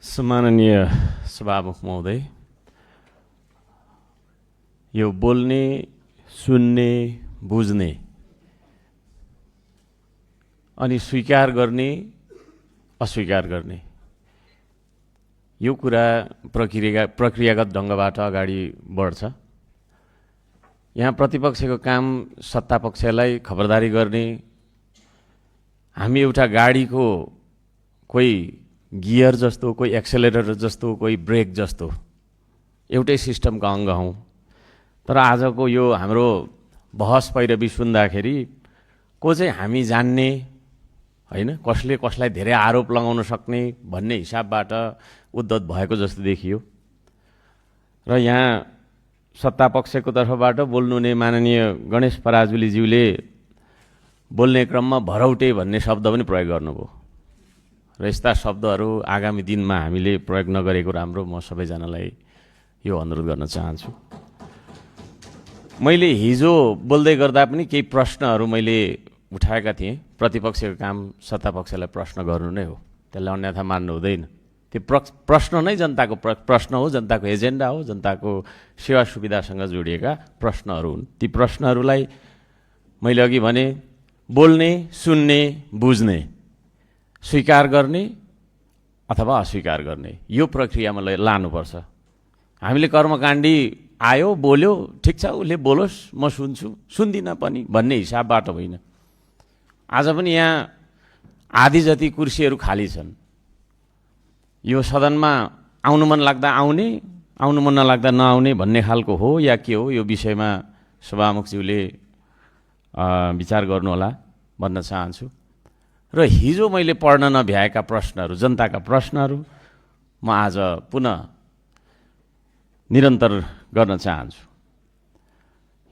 सम्माननीय सभामुख महोदय, यो बोल्ने, सुन्ने, बुझ्ने अनि स्वीकार गर्ने, अस्वीकार गर्ने यो कुरा प्रक्रियागत ढङ्गबाट अगाडि बढ्छ। यहाँ प्रतिपक्षको काम सत्तापक्षलाई खबरदारी गर्ने, हामी एउटा गाडीको कोही गियर जस्तो, कोही एक्सेलरेटर जस्तो, कोही ब्रेक जस्तो एउटै सिस्टमका अङ्ग हौँ। तर आजको यो हाम्रो बहस पैरवी सुन्दाखेरि को चाहिँ हामी जान्ने होइन, कसले कसलाई धेरै आरोप लगाउन सक्ने भन्ने हिसाबबाट उद्धत भएको जस्तो देखियो। र यहाँ सत्तापक्षको तर्फबाट बोल्नुहुने माननीय गणेश पराजुलीज्यूले बोल्ने क्रममा भरौटे भन्ने शब्द पनि प्रयोग गर्नुभयो र यस्ता शब्दहरू आगामी दिनमा हामीले प्रयोग नगरेको राम्रो म सबैजनालाई यो अनुरोध गर्न चाहन्छु। मैले हिजो बोल्दै गर्दा पनि केही प्रश्नहरू मैले उठाएका थिएँ। प्रतिपक्षको काम सत्तापक्षलाई प्रश्न गर्नु नै हो, त्यसलाई अन्यथा मान्नु हुँदैन। त्यो प्रश्न नै जनताको प्रश्न हो, जनताको एजेन्डा हो, जनताको सेवा सुविधासँग जोडिएका प्रश्नहरू हुन्। ती प्रश्नहरूलाई मैले अघि भने बोल्ने, सुन्ने, बुझ्ने, स्वीकार गर्ने अथवा अस्वीकार गर्ने यो प्रक्रियामा लानुपर्छ। हामीले कर्मकाण्डी आयो, बोल्यो, ठिक छ, उसले बोलोस्, म सुन्छु, सुन्दिनँ पनि भन्ने हिसाबबाट होइन। आज पनि यहाँ आधी जति कुर्सीहरू खाली छन्। यो सदनमा आउनु मन लाग्दा आउने, आउनु मन नलाग्दा नआउने भन्ने खालको हो या के हो, यो विषयमा सभामुखज्यूले विचार गर्नुहोला भन्न चाहन्छु। र हिजो मैले पढ्न नभ्याएका प्रश्नहरू, जनताका प्रश्नहरू म आज पुनः निरन्तर गर्न चाहन्छु।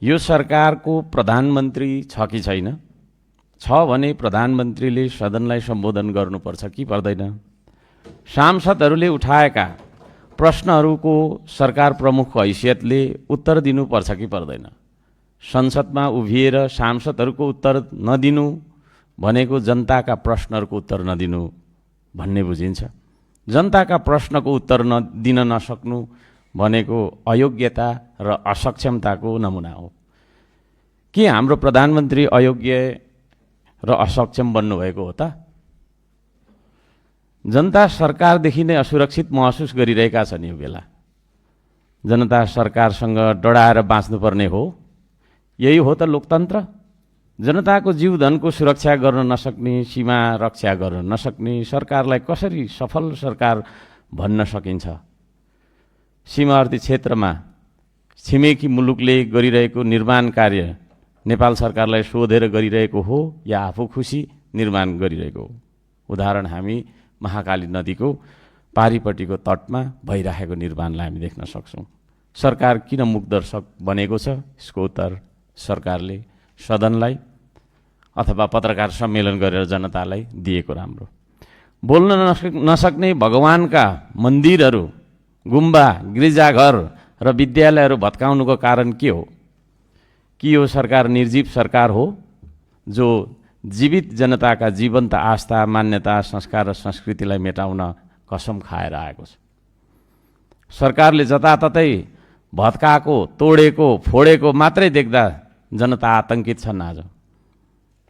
यो सरकारको प्रधानमन्त्री छ कि छैन? छ भने प्रधानमन्त्रीले सदनलाई सम्बोधन गर्नुपर्छ कि पर्दैन? सांसदहरूले उठाएका प्रश्नहरूको सरकार प्रमुखको हैसियतले उत्तर दिनुपर्छ कि पर्दैन? संसदमा उभिएर सांसदहरूको उत्तर नदिनु भनेको जनताका प्रश्नहरूको उत्तर नदिनु भन्ने बुझिन्छ। जनताका प्रश्नको उत्तर दिन नसक्नु भनेको अयोग्यता र असक्षमताको नमुना हो। के हाम्रो प्रधानमन्त्री अयोग्य र असक्षम बन्नुभएको हो त? जनता सरकारदेखि नै असुरक्षित महसुस गरिरहेका छन्। यो बेला जनता सरकारसँग डराएर बाँच्नुपर्ने हो। यही हो त लोकतन्त्र। जनताको जीवधनको सुरक्षा गर्न नसक्ने, सीमा रक्षा गर्न नसक्ने सरकारलाई कसरी सफल सरकार भन्न सकिन्छ? सीमावर्ती क्षेत्रमा छिमेकी मुलुकले गरिरहेको निर्माण कार्य नेपाल सरकारलाई सोधेर गरिरहेको हो या आफू खुसी निर्माण गरिरहेको हो? उदाहरण हामी महाकाली नदीको पारिपट्टिको तटमा भइरहेको निर्माणलाई हामी देख्न सक्छौँ। सरकार किन मुखदर्शक बनेको छ? यसको उत्तर सरकारले सदनलाई अथवा पत्रकार सम्मेलन गरेर जनतालाई दिएको राम्रो। बोल्न नसक्ने भगवानका मन्दिरहरू, गुम्बा, गिर्जाघर र विद्यालयहरू भत्काउनुको कारण के हो? कि यो सरकार निर्जीव सरकार हो जो जीवित जनताका जीवन्त आस्था, मान्यता, संस्कार र संस्कृतिलाई मेटाउन कसम खाएर आएको छ? सरकारले जताततै भत्काएको, तोडेको, फोडेको मात्रै देख्दा जनता आतंकित छन्। आज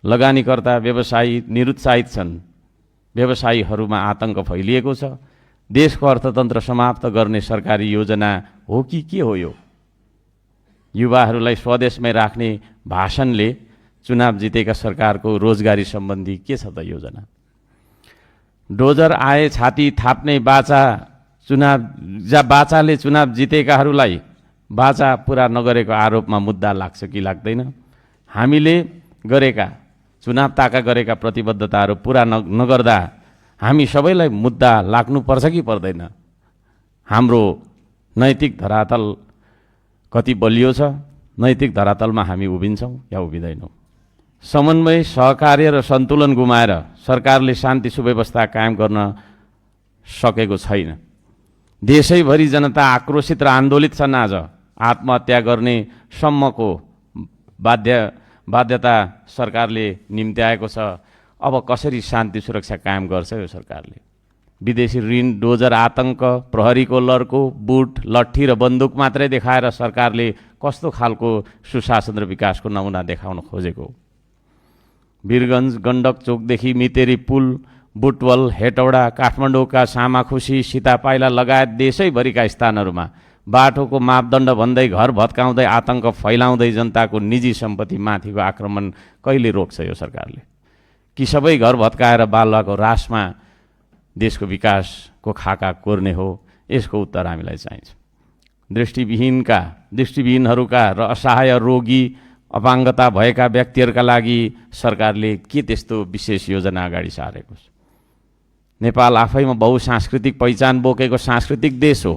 लगानीकर्ता, व्यवसायी निरुत्साहित छन्। व्यवसायीहरूमा आतंक फैलिएको छ। देशको अर्थतन्त्र समाप्त गर्ने सरकारी योजना हो कि के हो यो? युवाहरूलाई स्वदेशमै राख्ने भाषणले चुनाव जितेका सरकारको रोजगारी सम्बन्धी के छ त योजना? डोजर आए छाती थाप्ने बाचा, बाचाले चुनाव जितेकाहरूलाई बाचा पुरा नगरेको आरोपमा मुद्दा लाग्छ कि लाग्दैन? हामीले गरेका चुनाव ताका गरेका प्रतिबद्धताहरू पुरा नगर्दा हामी सबैलाई मुद्दा लाग्नुपर्छ कि पर्दैन? हाम्रो नैतिक धरातल कति बलियो छ? नैतिक धरातलमा हामी उभिन्छौँ या उभिँदैनौँ? समन्वय, सहकार्य र सन्तुलन गुमाएर सरकारले शान्ति सुव्यवस्था कायम गर्न सकेको छैन। देशैभरि जनता आक्रोशित र आन्दोलित छन्। आज आत्महत्या गर्ने सम्मको बाध्यता सरकारले निम्त्याएको छ। अब कसरी शान्ति सुरक्षा कायम गर्छ यो सरकारले? विदेशी ऋण, डोजर, आतंक, प्रहरीको लर्को, बुट, लट्ठी र बन्दुक मात्रै देखाएर सरकारले कस्तो खालको सुशासन र विकासको नमुना देखाउन खोजेको। वीरगञ्ज गण्डक चोकदेखि मितेरी पुल, बुटवल, हेटौडा, काठमाडौँका सामाखुसी, सीतापाइला लगायत देशैभरिका स्थानहरूमा बाटोको मापदण्ड भन्दै घर भत्काउँदै आतंक फैलाउँदै जनताको निजी सम्पत्ति माथिको आक्रमण कहिले रोक्छ यो सरकारले? कि सबै घर भत्काएर बालुवाको रासमा देशको विकासको खाका कोर्ने हो? यसको उत्तर हामीलाई चाहिन्छ। दृष्टिविहीनहरूका र असहाय रोगी, अपाङ्गता भएका व्यक्तिहरूका लागि सरकारले के त्यस्तो विशेष योजना अगाडि सारेको छ? नेपाल आफैमा बहुसांस्कृतिक पहिचान बोकेको सांस्कृतिक देश हो।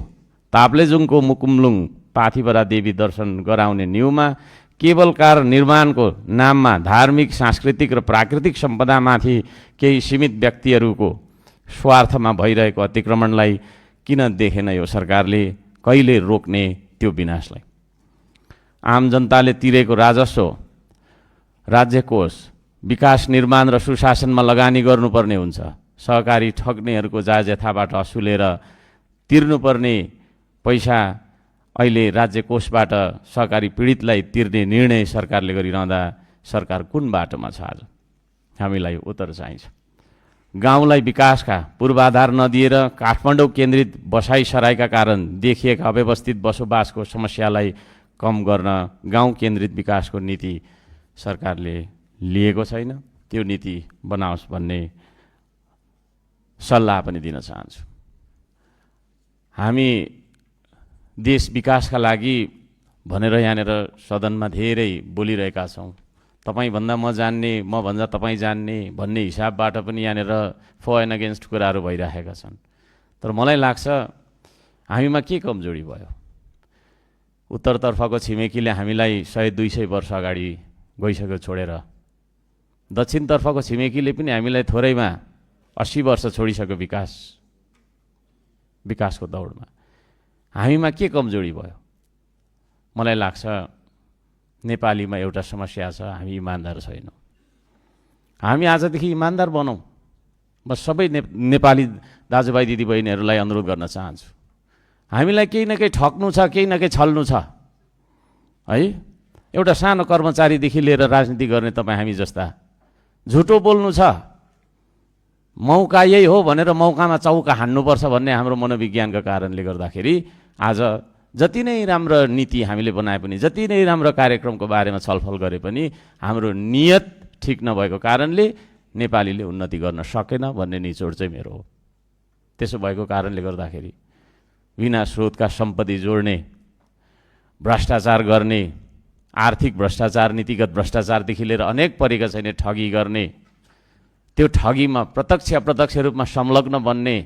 ताप्लेजुङको मुकुमलुङ पाथिभरा देवी दर्शन गराउने न्युमा केवल कार निर्माणको नाममा धार्मिक, सांस्कृतिक र प्राकृतिक सम्पदामाथि केही सीमित व्यक्तिहरूको स्वार्थमा भइरहेको अतिक्रमणलाई किन देखेन यो सरकारले? कहिले रोक्ने त्यो विनाशलाई? आम जनताले तिरेको राजस्व, राज्य कोष विकास, निर्माण र सुशासनमा लगानी गर्नुपर्ने हुन्छ। सहकारी ठग्नेहरूको जायजथाबाट असुलेर तिर्नुपर्ने पैसा अहिले राज्य कोषबाट सहकारी पीडितलाई तिर्ने निर्णय सरकारले गरिरहँदा सरकार कुन बाटोमा छ? आज हामीलाई उत्तर चाहिन्छ। गाउँलाई विकासका पूर्वाधार नदिएर काठमाडौँ केन्द्रित बसाइसराइका कारण देखिएका अव्यवस्थित बसोबासको समस्यालाई कम गर्न गाउँ केन्द्रित विकासको नीति सरकारले लिएको छैन। त्यो नीति बनाओस् भन्ने सल्लाह पनि दिन चाहन्छु। हामी देश विकासका लागि भनेर यहाँनिर सदनमा धेरै बोलिरहेका छौँ। तपाईभन्दा म जान्ने, म भन्दा तपाईँ जान्ने भन्ने हिसाबबाट पनि यहाँनिर फर एन्ड अगेन्स्ट कुराहरू भइरहेका छन्। तर मलाई लाग्छ हामीमा के कमजोरी भयो? उत्तरतर्फको छिमेकीले हामीलाई 100-200 वर्ष अगाडि गइसक्यो छोडेर। दक्षिणतर्फको छिमेकीले पनि हामीलाई थोरैमा 80 वर्ष छोडिसक्यो विकासको दौडमा। हामीमा के कमजोरी भयो? मलाई लाग्छ नेपालीमा एउटा समस्या छ, हामी इमान्दार छैनौँ। हामी आजदेखि इमान्दार बनौँ। म सबै नेपाली दाजुभाइ दिदीबहिनीहरूलाई अनुरोध गर्न चाहन्छु। हामीलाई केही न केही ठग्नु छ, केही न केही छल्नु छ है। एउटा सानो कर्मचारीदेखि लिएर राजनीति गर्ने तपाईँ हामी जस्ता झुटो बोल्नु छ। मौका यही हो भनेर मौकामा चौका हान्नुपर्छ भन्ने हाम्रो मनोविज्ञानका कारणले गर्दाखेरि आज जति नै राम्रो नीति हामीले बनाए पनि, जति नै राम्रो कार्यक्रमको बारेमा छलफल गरे पनि हाम्रो नियत ठिक नभएको कारणले नेपालीले उन्नति गर्न सकेन भन्ने निचोड चाहिँ मेरो हो। त्यसो भएको कारणले गर्दाखेरि बिना स्रोतका सम्पत्ति जोड्ने, भ्रष्टाचार गर्ने, आर्थिक भ्रष्टाचार, नीतिगत भ्रष्टाचारदेखि लिएर अनेक परेका छैन ठगी गर्ने, त्यो ठगीमा प्रत्यक्ष अप्रत्यक्ष रूपमा संलग्न बन्ने,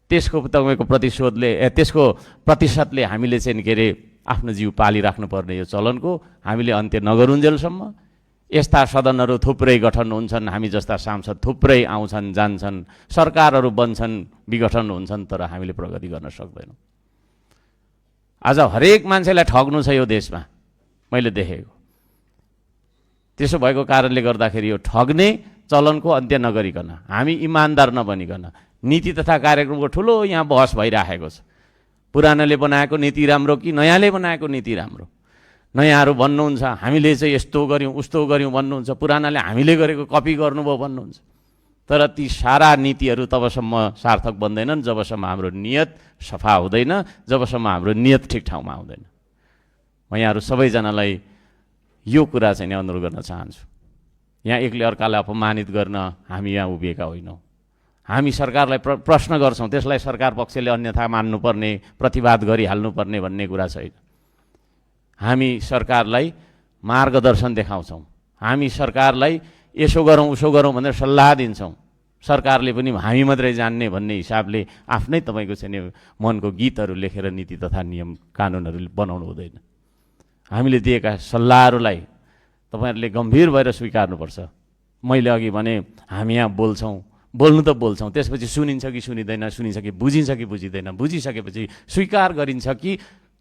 त्यसको तपाईँको त्यसको प्रतिशतले हामीले चाहिँ के अरे आफ्नो जीव पालिराख्नुपर्ने यो चलनको हामीले अन्त्य नगरुन्जेलसम्म यस्ता सदनहरू थुप्रै गठन हुन्छन्, हामी जस्ता सांसद थुप्रै आउँछन् जान्छन्, सरकारहरू बन्छन्, विघटन हुन्छन्, तर हामीले प्रगति गर्न सक्दैनौँ। आज हरेक मान्छेलाई ठग्नु छ यो देशमा मैले देखेको। त्यसो भएको कारणले गर्दाखेरि यो ठग्ने चलनको अन्त्य नगरिकन, हामी इमान्दार नबनिकन नीति तथा कार्यक्रमको ठुलो यहाँ बहस भइराखेको छ। पुरानाले बनाएको नीति राम्रो कि नयाँले बनाएको नीति राम्रो? नयाँहरू भन्नुहुन्छ हामीले चाहिँ यस्तो गऱ्यौँ उस्तो गऱ्यौँ भन्नुहुन्छ, पुरानाले हामीले गरेको कपी गर्नुभयो भन्नुहुन्छ। तर ती सारा नीतिहरू तबसम्म सार्थक बन्दैनन् जबसम्म हाम्रो नियत सफा हुँदैन, जबसम्म हाम्रो नियत ठिक ठाउँमा हुँदैन। म यहाँहरू सबैजनालाई यो कुरा चाहिँ अनुरोध गर्न चाहन्छु। यहाँ एकले अर्कालाई अपमानित गर्न हामी यहाँ उभिएका होइनौँ। हामी सरकारलाई प्रश्न गर्छौँ, त्यसलाई सरकार पक्षले अन्यथा मान्नुपर्ने, प्रतिवाद गरिहाल्नुपर्ने भन्ने कुरा छैन। हामी सरकारलाई मार्गदर्शन देखाउँछौँ, हामी सरकारलाई यसो गरौँ उसो गरौँ भनेर सल्लाह दिन्छौँ। सरकारले पनि हामी मात्रै जान्ने भन्ने हिसाबले आफ्नै तपाईँको चाहिँ मनको गीतहरू लेखेर नीति तथा नियम कानुनहरू बनाउनु हुँदैन। हामीले दिएका सल्लाहहरूलाई तपाईँहरूले गम्भीर भएर स्वीकार्नुपर्छ। मैले अघि भने हामी यहाँ बोल्छौँ, बोल्नु त बोल्छौँ, त्यसपछि सुनिन्छ कि सुनिँदैन, सुनिन्छ कि बुझिन्छ कि बुझिँदैन, बुझिसकेपछि स्वीकार गरिन्छ कि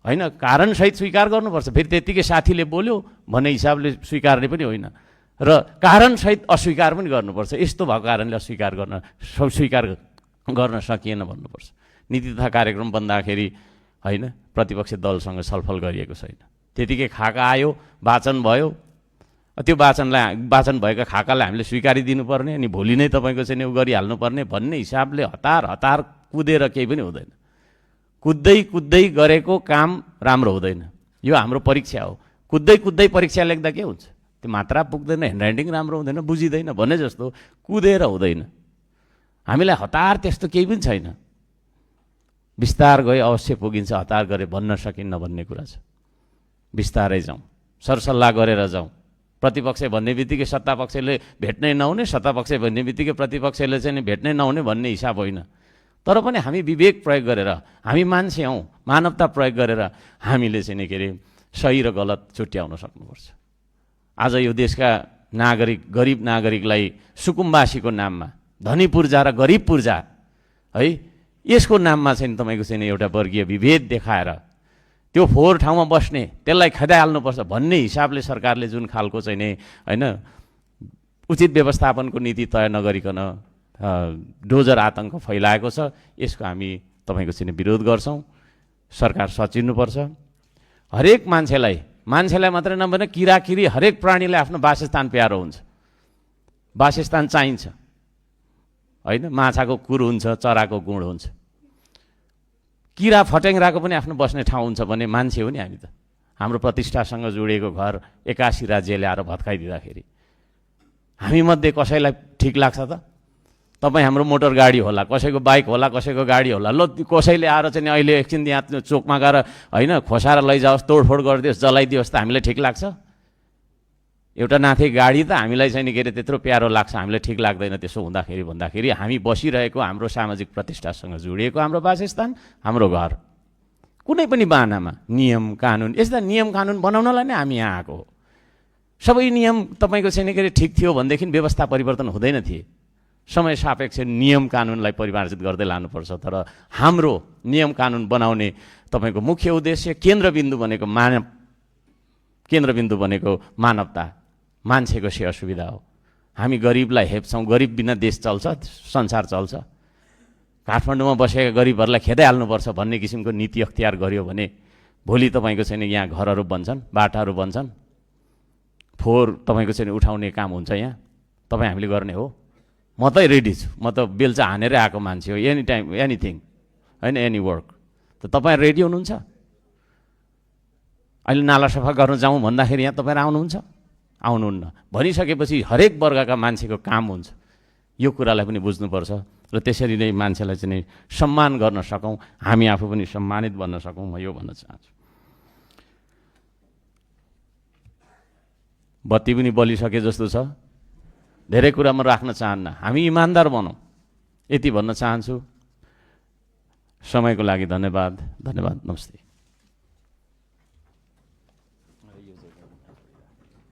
होइन, कारणसहित स्वीकार गर्नुपर्छ। फेरि त्यत्तिकै साथीले बोल्यो भन्ने हिसाबले स्वीकार्ने पनि होइन र कारणसहित अस्वीकार पनि गर्नुपर्छ। यस्तो भएको कारणले अस्वीकार गर्न स्वीकार गर्न सकिएन भन्नुपर्छ। नीति तथा कार्यक्रम बन्दाखेरि होइन प्रतिपक्षी दलसँग छलफल गरिएको छैन। त्यतिकै खाका आयो, वाचन भयो, त्यो वाचन भएका खाकालाई हामीले स्वीकारी दिनुपर्ने, अनि भोलि नै तपाईँको चाहिँ उ गरिहाल्नुपर्ने भन्ने हिसाबले हतार कुदेर केही पनि हुँदैन। कुद्दै गरेको काम राम्रो हुँदैन। यो हाम्रो परीक्षा हो। कुद्दै परीक्षा लेख्दा के हुन्छ? त्यो मात्रा पुग्दैन, ह्यान्डराइटिङ राम्रो हुँदैन, बुझिँदैन भने जस्तो कुदेर हुँदैन। हामीलाई हतार त्यस्तो केही पनि छैन। बिस्तार गए अवश्य पुगिन्छ, हतार गरे भन्न सकिन्न भन्ने कुरा छ। बिस्तारै जाउँ, सरसल्लाह गरेर जाउँ। प्रतिपक्ष भन्ने बित्तिकै सत्तापक्षले भेट्नै नहुने, सत्तापक्ष भन्ने बित्तिकै प्रतिपक्षले चाहिँ भेट्नै नहुने भन्ने हिसाब होइन। तर पनि हामी विवेक प्रयोग गरेर, हामी मान्छे हौँ, मानवता प्रयोग गरेर हामीले चाहिँ के अरे सही र गलत छुट्याउन सक्नुपर्छ। आज यो देशका नागरिक, गरिब नागरिकलाई सुकुम्बासीको नाममा, धनी पूर्जा र गरिब पूर्जा है, यसको नाममा चाहिँ तपाईँको चाहिँ एउटा वर्गीय विभेद देखाएर त्यो फोहोर ठाउँमा बस्ने, त्यसलाई खेदाइहाल्नुपर्छ भन्ने हिसाबले सरकारले जुन खालको चाहिँ नि होइन उचित व्यवस्थापनको नीति तय नगरिकन डोजर आतङ्क फैलाएको छ, यसको हामी तपाईँको चाहिँ विरोध गर्छौँ। सरकार सचिन्नुपर्छ। हरेक मान्छेलाई मात्रै नभएर किराकिरी हरेक प्राणीलाई आफ्नो वासस्थान प्यारो हुन्छ, वासस्थान चाहिन्छ होइन। माछाको कुर हुन्छ, चराको गुण हुन्छ, किरा फट्याङ्ग्राको पनि आफ्नो बस्ने ठाउँ हुन्छ भने मान्छे हो नि हामी त। हाम्रो प्रतिष्ठासँग जोडिएको घर 81 राज्यले आएर भत्काइदिँदाखेरि हामीमध्ये कसैलाई ठिक लाग्छ त? तपाईँ हाम्रो मोटर गाडी होला, कसैको बाइक होला, कसैको गाडी होला, ल कसैले आएर चाहिँ अहिले एकछिन यहाँ चोकमा गएर होइन खोसाएर लैजाओस्, तोडफोड गरिदियोस्, जलाइदियोस् त हामीलाई ठिक लाग्छ? एउटा नाथे गाडी त हामीलाई चाहिँ के अरे त्यत्रो प्यारो लाग्छ, हामीलाई ठिक लाग्दैन। त्यसो हुँदाखेरि भन्दाखेरि हामी बसिरहेको हाम्रो सामाजिक प्रतिष्ठासँग जोडिएको हाम्रो वासस्थान, हाम्रो घर कुनै पनि बाहनामा नियम कानुन, यस्ता नियम कानुन बनाउनलाई नै हामी यहाँ आएको हो। सबै नियम तपाईँको चाहिँ के अरे ठिक थियो भनेदेखि व्यवस्था परिवर्तन हुँदैन थिए। समय सापेक्ष नियम कानुनलाई परिमार्जित गर्दै लानुपर्छ। तर हाम्रो नियम कानुन बनाउने तपाईँको मुख्य उद्देश्य, केन्द्रबिन्दु भनेको मानवता, मान्छेको सेवा सुविधा हो। हामी गरिबलाई हेप्छौँ, गरिब बिना देश चल्छ, संसार चल्छ। काठमाडौँमा बसेका गरिबहरूलाई खेदाइहाल्नुपर्छ भन्ने किसिमको नीति अख्तियार गर्यो भने भोलि तपाईँको चाहिँ यहाँ घरहरू बन्छन्, बाटाहरू बन्छन्, फोहोर तपाईँको चाहिँ उठाउने काम हुन्छ। यहाँ तपाईँ हामीले गर्ने हो। म त रेडी छु, म त बेल्चा हानेरै आएको मान्छे हो, एनी टाइम एनिथिङ होइन, एनी वर्क। त तपाईँ रेडी हुनुहुन्छ? अहिले नाला सफा गर्न जाउँ भन्दाखेरि यहाँ तपाईँ आउनुहुन्छ? आउनुहुन्न। भनिसकेपछि हरेक वर्गका मान्छेको काम हुन्छ। यो कुरालाई पनि बुझ्नुपर्छ र त्यसरी नै मान्छेलाई चाहिँ सम्मान गर्न सकौँ, हामी आफू पनि सम्मानित बन्न सकौँ, म यो भन्न चाहन्छु। बत्ती पनि बलिसके जस्तो छ, धेरै कुरा म राख्न चाहन्न। हामी इमान्दार बनौँ, यति भन्न चाहन्छु। समयको लागि धन्यवाद, नमस्ते।